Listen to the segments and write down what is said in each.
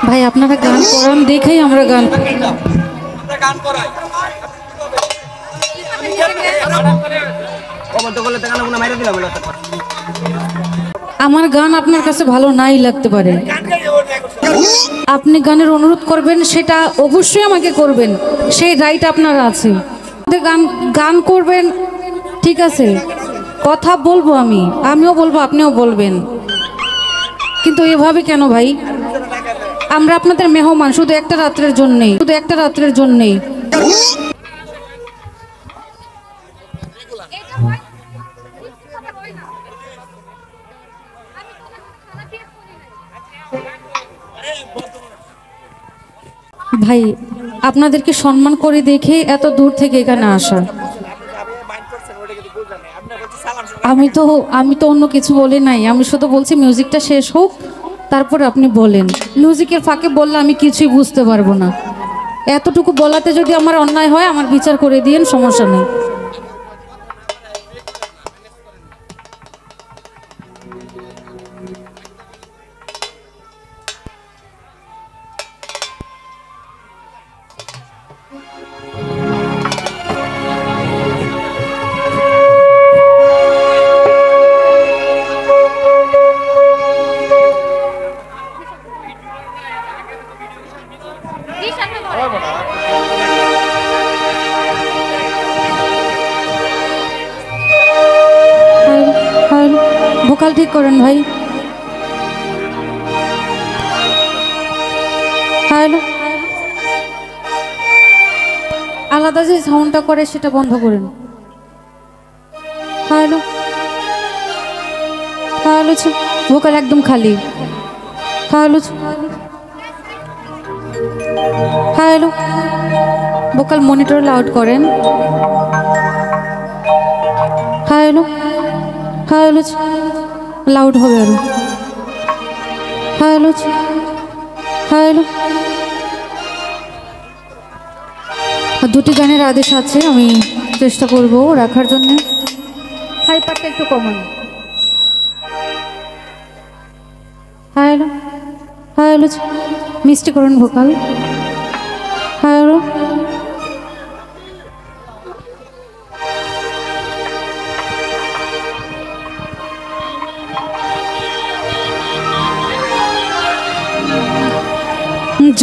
ভাই আপনারা গান করান দেখেই আমরা গান করাই। আমার গান আপনার কাছে ভালো নাই লাগতে পারে, আপনি গানের অনুরোধ করবেন সেটা অবশ্যই আমাকে করবেন, সেই রাইট আপনার আছে। গান গান করবেন ঠিক আছে, কথা বলবো আমিও বলবো আপনিও বলবেন, কিন্তু এভাবে কেন ভাই? আমরা আপনাদের মেহমান, শুধু একটা রাত্রের জন্যেই। ভাই আপনাদেরকে সম্মান করে দেখে এত দূর থেকে এখানে আসা। আমি তো অন্য কিছু বলি নাই, আমি শুধু বলছি মিউজিকটা শেষ হোক তারপর আপনি বলেন। মিউজিকের ফাঁকে বললে আমি কিছুই বুঝতে পারবো না। এতটুকু বলাতে যদি আমার অন্যায় হয় আমার বিচার করে দিয়েন, সমস্যা নেই। ভোকাল ঠিক করেন ভাই। হ্যালো, আলাদা যে সাউন্ডটা করে সেটা বন্ধ করেন। হ্যালো হ্যালো, ভোকাল একদম খালি। Hello hello, vocal monitor loud করেন। হ্যালো হ্যালো, লাউড হবে আরো। হ্যালো হ্যালো, দুটি গানের আদেশ আছে, আমি চেষ্টা করব রাখার জন্য। হাই পাটটা একটু কমান। হ্যালো হ্যালো, মিষ্টি করুন ভোকাল। হ্যালো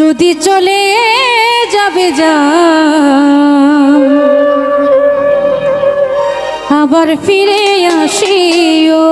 যদি চলে যাবে যা আবার ফিরে আসিও।